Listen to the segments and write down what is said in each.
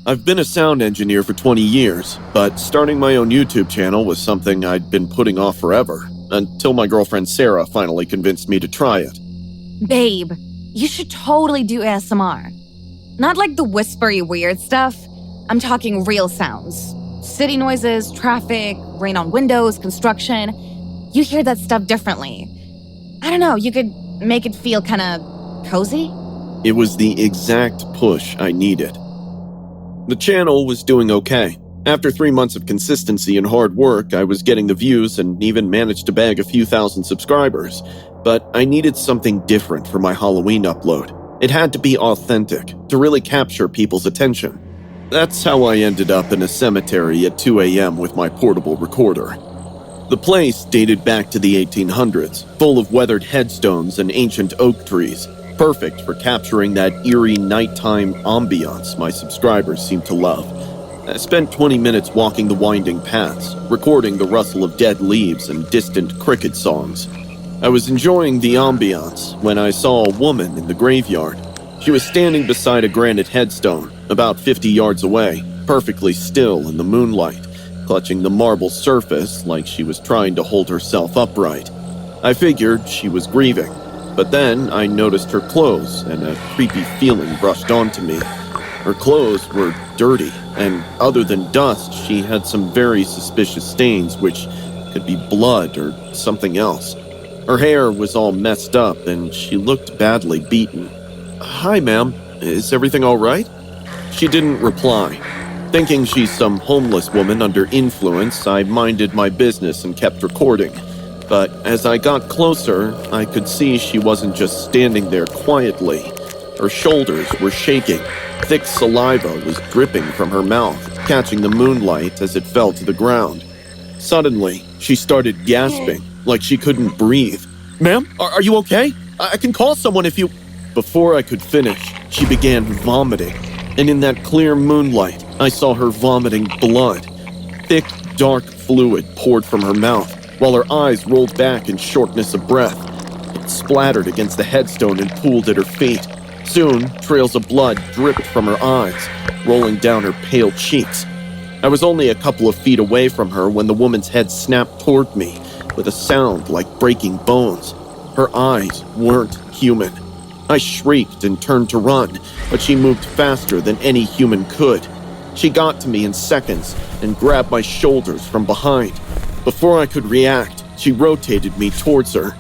I've been a sound engineer for 20 years, but starting my own YouTube channel was something I'd been putting off forever, until my girlfriend Sarah finally convinced me to try it. Babe, you should totally do ASMR. Not like the whispery weird stuff. I'm talking real sounds. City noises, traffic, rain on windows, construction. You hear that stuff differently. I don't know, you could make it feel kinda cozy? It was the exact push I needed. The channel was doing okay. After 3 months of consistency and hard work, I was getting the views and even managed to bag a few thousand subscribers. But I needed something different for my Halloween upload. It had to be authentic, to really capture people's attention. That's how I ended up in a cemetery at 2 a.m. with my portable recorder. The place dated back to the 1800s, full of weathered headstones and ancient oak trees. Perfect for capturing that eerie nighttime ambiance my subscribers seem to love. I spent 20 minutes walking the winding paths, recording the rustle of dead leaves and distant cricket songs. I was enjoying the ambiance when I saw a woman in the graveyard. She was standing beside a granite headstone, about 50 yards away, perfectly still in the moonlight, clutching the marble surface like she was trying to hold herself upright. I figured she was grieving. But then I noticed her clothes, and a creepy feeling brushed onto me. Her clothes were dirty, and other than dust, she had some very suspicious stains, which could be blood or something else. Her hair was all messed up, and she looked badly beaten. "Hi, ma'am. Is everything all right?" She didn't reply. Thinking she's some homeless woman under influence, I minded my business and kept recording. But as I got closer, I could see she wasn't just standing there quietly. Her shoulders were shaking. Thick saliva was dripping from her mouth, catching the moonlight as it fell to the ground. Suddenly, she started gasping, like she couldn't breathe. "Ma'am, are you okay? I can call someone if you..." Before I could finish, she began vomiting. And in that clear moonlight, I saw her vomiting blood. Thick, dark fluid poured from her mouth, while her eyes rolled back in shortness of breath. It splattered against the headstone and pooled at her feet. Soon, trails of blood dripped from her eyes, rolling down her pale cheeks. I was only a couple of feet away from her when the woman's head snapped toward me, with a sound like breaking bones. Her eyes weren't human. I shrieked and turned to run, but she moved faster than any human could. She got to me in seconds and grabbed my shoulders from behind. Before I could react, she rotated me towards her.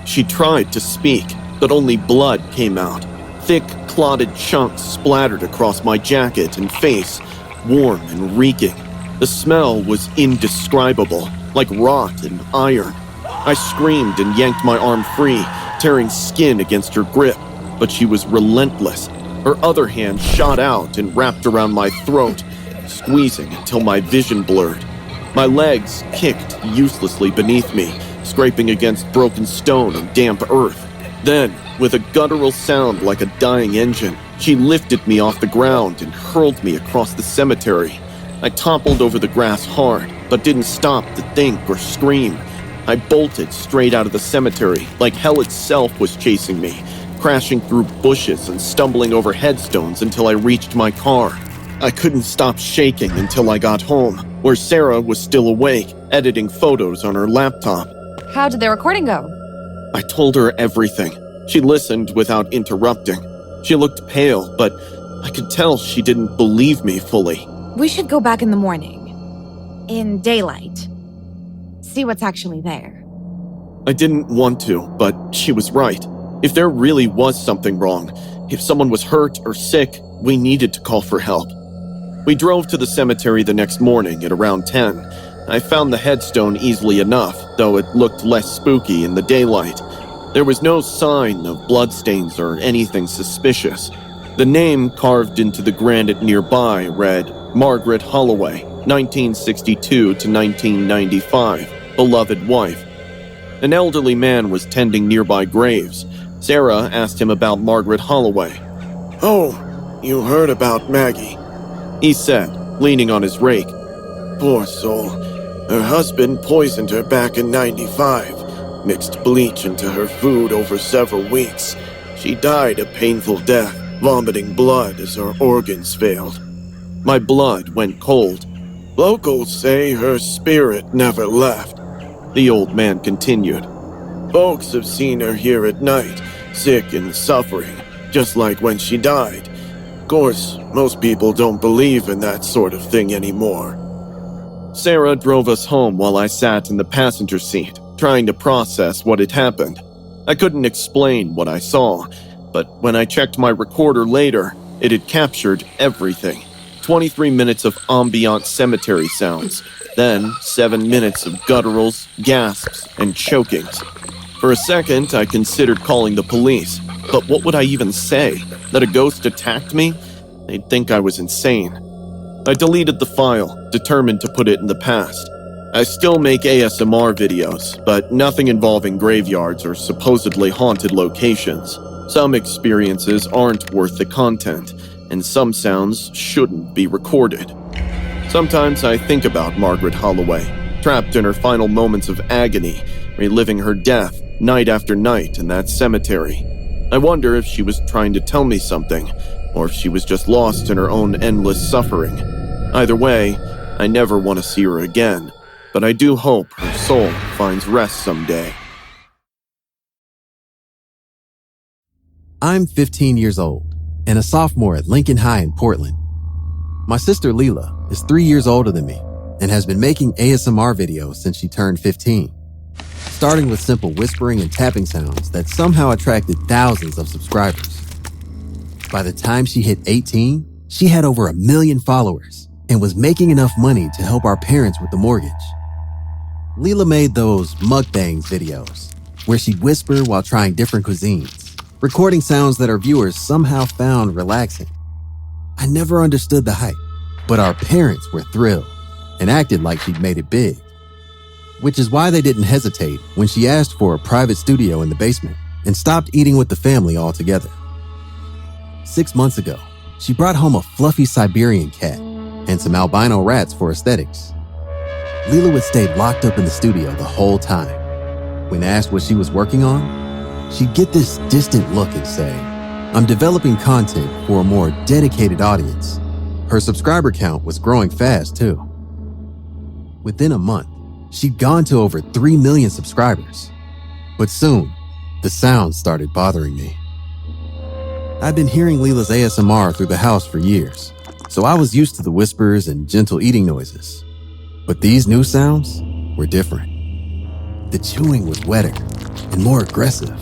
She tried to speak, but only blood came out. Thick, clotted chunks splattered across my jacket and face, warm and reeking. The smell was indescribable, like rot and iron. I screamed and yanked my arm free, tearing skin against her grip, but she was relentless. Her other hand shot out and wrapped around my throat, squeezing until my vision blurred. My legs kicked uselessly beneath me, scraping against broken stone and damp earth. Then, with a guttural sound like a dying engine, she lifted me off the ground and hurled me across the cemetery. I toppled over the grass hard, but didn't stop to think or scream. I bolted straight out of the cemetery, like hell itself was chasing me, crashing through bushes and stumbling over headstones until I reached my car. I couldn't stop shaking until I got home, where Sarah was still awake, editing photos on her laptop. How did the recording go? I told her everything. She listened without interrupting. She looked pale, but I could tell she didn't believe me fully. We should go back in the morning. In daylight. See what's actually there. I didn't want to, but she was right. If there really was something wrong, if someone was hurt or sick, we needed to call for help. We drove to the cemetery the next morning at around 10. I found the headstone easily enough, though it looked less spooky in the daylight. There was no sign of bloodstains or anything suspicious. The name carved into the granite nearby read, Margaret Holloway, 1962 to 1995, beloved wife. An elderly man was tending nearby graves. Sarah asked him about Margaret Holloway. "Oh, you heard about Maggie," he said, leaning on his rake. "Poor soul. Her husband poisoned her back in '95, mixed bleach into her food over several weeks. She died a painful death, vomiting blood as her organs failed. My blood went cold. Locals say her spirit never left, the old man continued. Folks have seen her here at night, sick and suffering, just like when she died. Of course, most people don't believe in that sort of thing anymore. Sarah drove us home while I sat in the passenger seat, trying to process what had happened. I couldn't explain what I saw, but when I checked my recorder later, it had captured everything. 23 minutes of ambient cemetery sounds, then 7 minutes of gutturals, gasps, and chokings. For a second, I considered calling the police, but what would I even say? That a ghost attacked me? They'd think I was insane. I deleted the file, determined to put it in the past. I still make ASMR videos, but nothing involving graveyards or supposedly haunted locations. Some experiences aren't worth the content, and some sounds shouldn't be recorded. Sometimes I think about Margaret Holloway, trapped in her final moments of agony, reliving her death night after night in that cemetery. I wonder if she was trying to tell me something, or if she was just lost in her own endless suffering. Either way, I never want to see her again, but I do hope her soul finds rest someday. I'm 15 years old and a sophomore at Lincoln High in Portland. My sister Leela is 3 years older than me and has been making ASMR videos since she turned 15, starting with simple whispering and tapping sounds that somehow attracted thousands of subscribers. By the time she hit 18, she had over 1 million followers and was making enough money to help our parents with the mortgage. Leela made those mukbangs videos where she'd whisper while trying different cuisines, recording sounds that our viewers somehow found relaxing. I never understood the hype, but our parents were thrilled and acted like she'd made it big. Which is why they didn't hesitate when she asked for a private studio in the basement and stopped eating with the family altogether. 6 months ago, she brought home a fluffy Siberian cat and some albino rats for aesthetics. Leela would stay locked up in the studio the whole time. When asked what she was working on, she'd get this distant look and say, "I'm developing content for a more dedicated audience." Her subscriber count was growing fast too. Within a month, she'd gone to over 3 million subscribers. But soon, the sounds started bothering me. I'd been hearing Leela's ASMR through the house for years, so I was used to the whispers and gentle eating noises. But these new sounds were different. The chewing was wetter and more aggressive.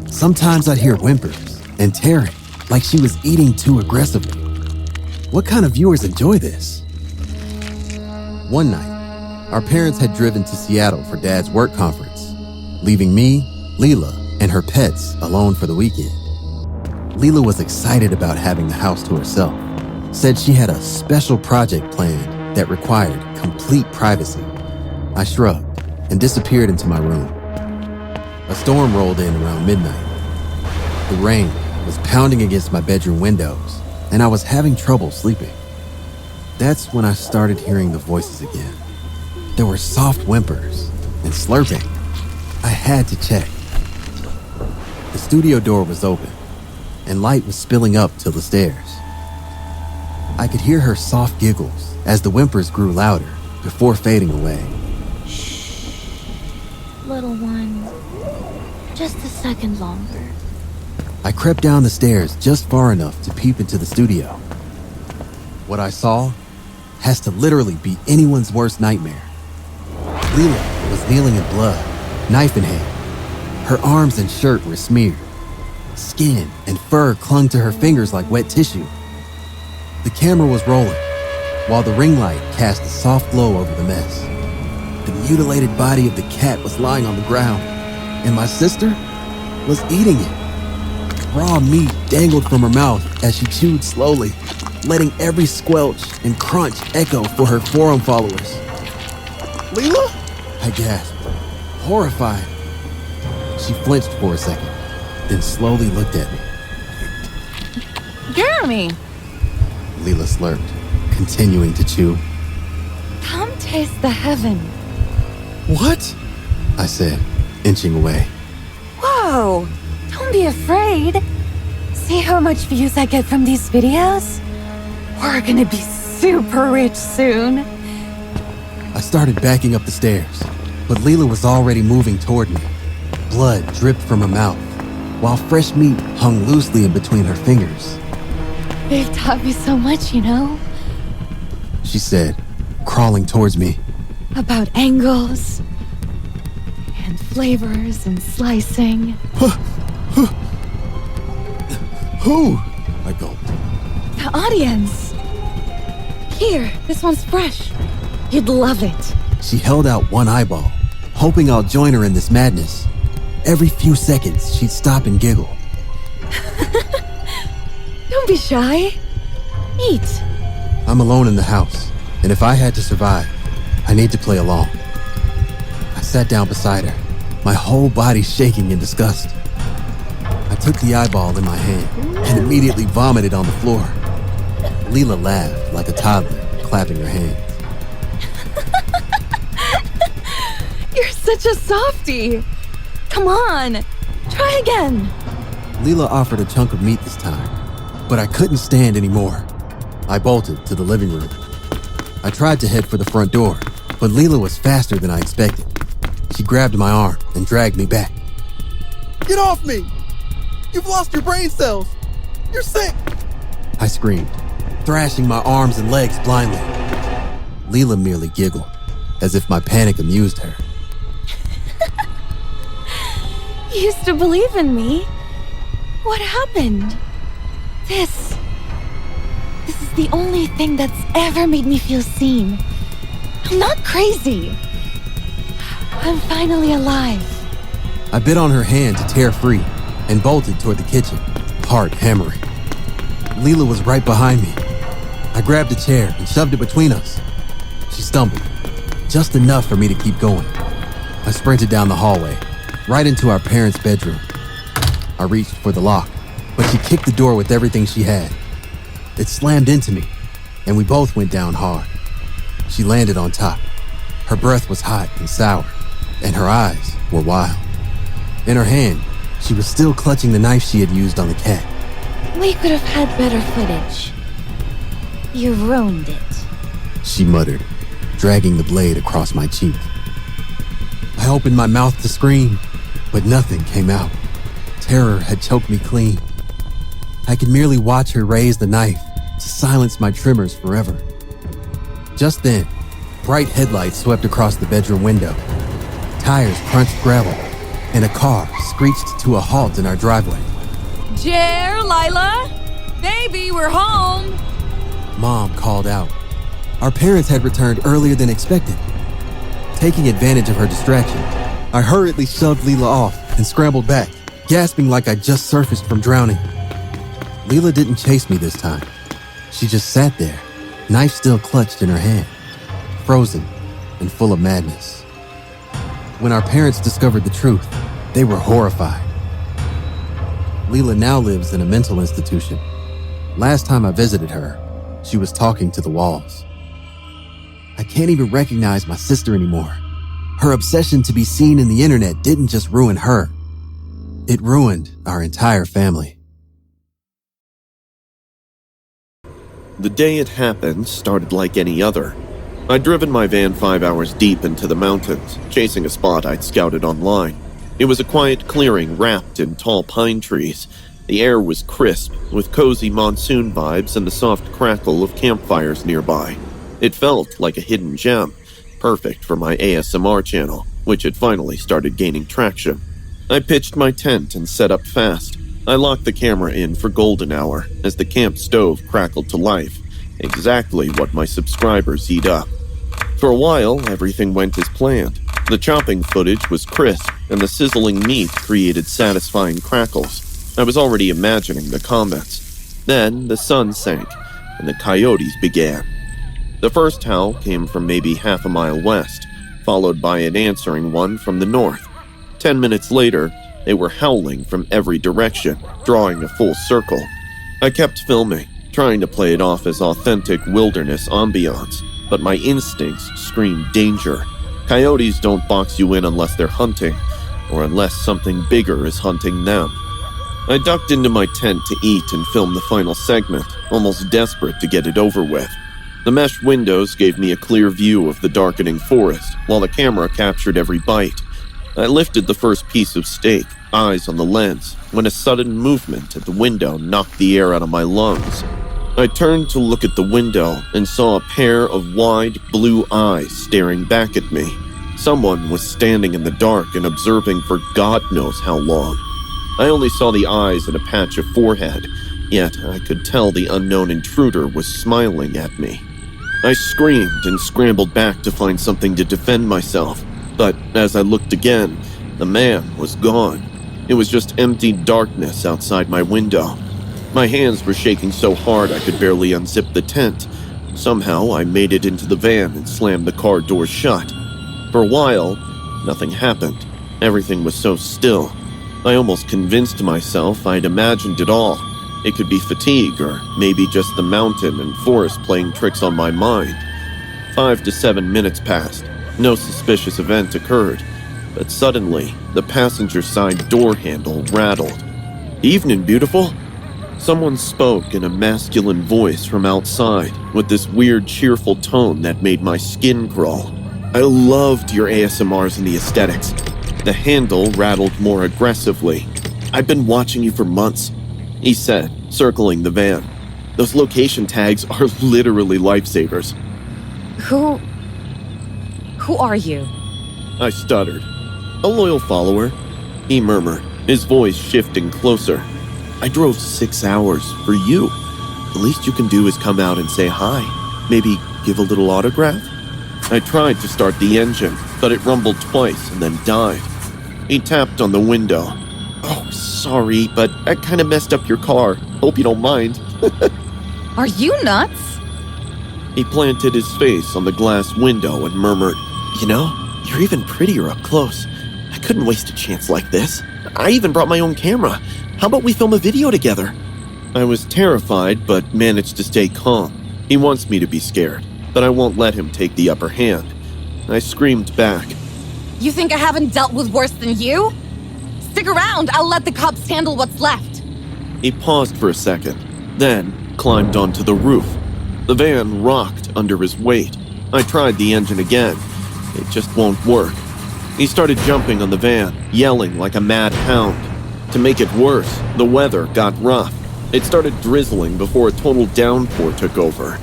Sometimes I'd hear whimpers and tearing, like she was eating too aggressively. What kind of viewers enjoy this? One night, our parents had driven to Seattle for Dad's work conference, leaving me, Leela, and her pets alone for the weekend. Leela was excited about having the house to herself, said she had a special project planned that required complete privacy. I shrugged and disappeared into my room. A storm rolled in around midnight. The rain was pounding against my bedroom windows, and I was having trouble sleeping. That's when I started hearing the voices again. There were soft whimpers and slurping. I had to check. The studio door was open, and light was spilling up to the stairs. I could hear her soft giggles as the whimpers grew louder before fading away. Little one, just a second longer. I crept down the stairs just far enough to peep into the studio. What I saw has to literally be anyone's worst nightmare. Leela was kneeling in blood, knife in hand. Her arms and shirt were smeared. Skin and fur clung to her fingers like wet tissue. The camera was rolling, while the ring light cast a soft glow over the mess. The mutilated body of the cat was lying on the ground, and my sister was eating it. Raw meat dangled from her mouth as she chewed slowly, letting every squelch and crunch echo for her forum followers. "Leela?" I gasped, horrified. She flinched for a second, then slowly looked at me. Jeremy! Leela slurped, continuing to chew. Come Taste the heaven. What? I said, inching away. Whoa! Don't be afraid. See how much views I get from these videos? We're gonna be super rich soon. I started backing up the stairs, but Leela was already moving toward me. Blood dripped from her mouth, while fresh meat hung loosely in between her fingers. They've taught me so much, you know? She said, crawling towards me. About angles, and flavors, and slicing. Who? I gulped. The audience. Here, this one's fresh. You'd love it. She held out one eyeball, hoping I'll join her in this madness. Every few seconds, she'd stop and giggle. Don't be shy. Eat. I'm alone in the house, and if I had to survive, I need to play along. I sat down beside her, my whole body shaking in disgust. I took the eyeball in my hand and immediately vomited on the floor. Leela laughed like a toddler, clapping her hands. You're such a softie. Come on, try again. Leela offered a chunk of meat this time, but I couldn't stand anymore. I bolted to the living room. I tried to head for the front door, but Leela was faster than I expected. She grabbed my arm and dragged me back. Get off me! You've lost your brain cells! You're sick! I screamed, thrashing my arms and legs blindly. Leela merely giggled, as if my panic amused her. You used to believe in me. What happened? This is the only thing that's ever made me feel seen. I'm not crazy. I'm finally alive. I bit on her hand to tear free and bolted toward the kitchen, heart hammering. Leela was right behind me. I grabbed a chair and shoved it between us. She stumbled, just enough for me to keep going. I sprinted down the hallway, right into our parents' bedroom. I reached for the lock, but she kicked the door with everything she had. It slammed into me, and we both went down hard. She landed on top. Her breath was hot and sour, and her eyes were wild. In her hand, she was still clutching the knife she had used on the cat. We could have had better footage. You ruined it. She muttered, dragging the blade across my cheek. I opened my mouth to scream, but nothing came out. Terror had choked me clean. I could merely watch her raise the knife to silence my tremors forever. Just then, bright headlights swept across the bedroom window. Tires crunched gravel, and a car screeched to a halt in our driveway. Jer, Lila? Baby, we're home. Mom called out. Our parents had returned earlier than expected. Taking advantage of her distraction, I hurriedly shoved Leela off and scrambled back, gasping like I'd just surfaced from drowning. Leela didn't chase me this time. She just sat there, knife still clutched in her hand, frozen and full of madness. When our parents discovered the truth, they were horrified. Leela now lives in a mental institution. Last time I visited her, she was talking to the walls. I can't even recognize my sister anymore. Her obsession to be seen in the internet didn't just ruin her. It ruined our entire family. The day it happened started like any other. I'd driven my van 5 hours deep into the mountains, chasing a spot I'd scouted online. It was a quiet clearing wrapped in tall pine trees. The air was crisp, with cozy monsoon vibes and the soft crackle of campfires nearby. It felt like a hidden gem, perfect for my ASMR channel, which had finally started gaining traction. I pitched my tent and set up fast. I locked the camera in for golden hour as the camp stove crackled to life, exactly what my subscribers eat up. For a while, everything went as planned. The chopping footage was crisp, and the sizzling meat created satisfying crackles. I was already imagining the comments. Then the sun sank, and the coyotes began. The first howl came from maybe half a mile west, followed by an answering one from the north. 10 minutes later, they were howling from every direction, drawing a full circle. I kept filming, trying to play it off as authentic wilderness ambiance. but my instincts screamed danger. Coyotes don't box you in unless they're hunting, or unless something bigger is hunting them. I ducked into my tent to eat and film the final segment, almost desperate to get it over with. The mesh windows gave me a clear view of the darkening forest, while the camera captured every bite. I lifted the first piece of steak, eyes on the lens, when a sudden movement at the window knocked the air out of my lungs. I turned to look at the window and saw a pair of wide blue eyes staring back at me. Someone was standing in the dark and observing for God knows how long. I only saw the eyes and a patch of forehead, yet I could tell the unknown intruder was smiling at me. I screamed and scrambled back to find something to defend myself, but as I looked again, the man was gone. It was just empty darkness outside my window. My hands were shaking so hard I could barely unzip the tent. Somehow I made it into the van and slammed the car door shut. For a while, nothing happened. Everything was so still. I almost convinced myself I'd imagined it all. It could be fatigue, or maybe just the mountain and forest playing tricks on my mind. 5 to 7 minutes passed. No suspicious event occurred. But suddenly, the passenger side door handle rattled. "Evening, beautiful." Someone spoke in a masculine voice from outside, with this weird, cheerful tone that made my skin crawl. I loved your ASMRs and the aesthetics. The handle rattled more aggressively. "I've been watching you for months," he said, circling the van. "Those location tags are literally lifesavers." Who are you? I stuttered. "A loyal follower," he murmured, his voice shifting closer. "I drove 6 hours for you. The least you can do is come out and say hi. Maybe give a little autograph?" I tried to start the engine, but it rumbled twice and then died. He tapped on the window. "Oh, sorry, but I kind of messed up your car. Hope you don't mind." Are you nuts? He planted his face on the glass window and murmured, "You know, you're even prettier up close. I couldn't waste a chance like this. I even brought my own camera. How about we film a video together?" I was terrified, but managed to stay calm. He wants me to be scared, but I won't let him take the upper hand. I screamed back. You think I haven't dealt with worse than you? Stick around, I'll let the cops handle what's left. He paused for a second, then climbed onto the roof. The van rocked under his weight. I tried the engine again. It just won't work. He started jumping on the van, yelling like a mad hound. To make it worse, the weather got rough. It started drizzling before a total downpour took over.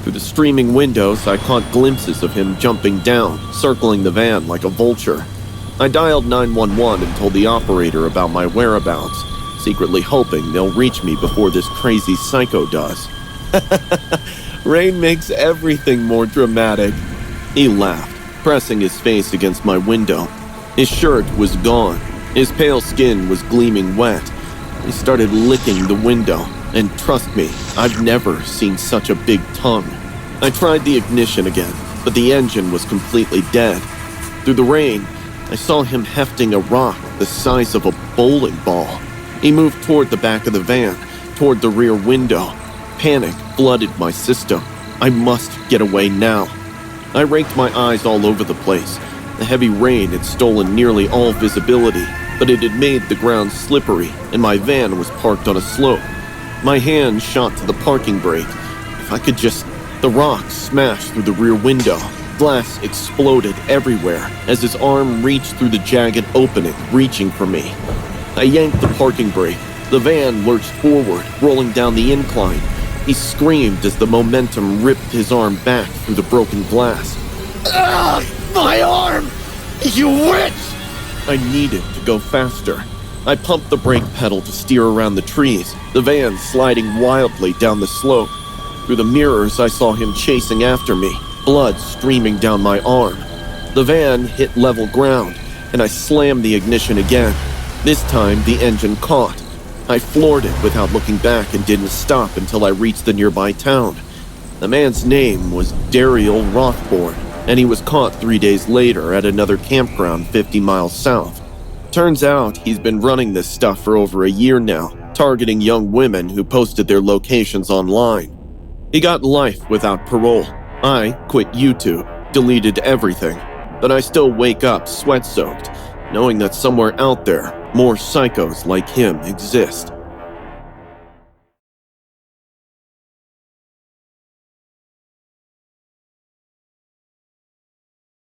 Through the streaming windows, I caught glimpses of him jumping down, circling the van like a vulture. I dialed 911 and told the operator about my whereabouts, secretly hoping they'll reach me before this crazy psycho does. Rain makes everything more dramatic. He laughed, pressing his face against my window. His shirt was gone. His pale skin was gleaming wet. He started licking the window, and trust me, I've never seen such a big tongue. I tried the ignition again, but the engine was completely dead. Through the rain, I saw him hefting a rock the size of a bowling ball. He moved toward the back of the van, toward the rear window. Panic flooded my system. I must get away now. I raked my eyes all over the place. The heavy rain had stolen nearly all visibility, but it had made the ground slippery, and my van was parked on a slope. My hand shot to the parking brake. If I could just... The rock smashed through the rear window. Glass exploded everywhere as his arm reached through the jagged opening, reaching for me. I yanked the parking brake. The van lurched forward, rolling down the incline. He screamed as the momentum ripped his arm back through the broken glass. "Ah, my arm! You witch!" I needed to go faster. I pumped the brake pedal to steer around the trees, the van sliding wildly down the slope. Through the mirrors, I saw him chasing after me, blood streaming down my arm. The van hit level ground, and I slammed the ignition again. This time, the engine caught. I floored it without looking back and didn't stop until I reached the nearby town. The man's name was Daryl Rothborn, and he was caught 3 days later at another campground 50 miles south. Turns out he's been running this stuff for over a year now, targeting young women who posted their locations online. He got life without parole. I quit YouTube, deleted everything, but I still wake up sweat-soaked, knowing that somewhere out there, more psychos like him exist.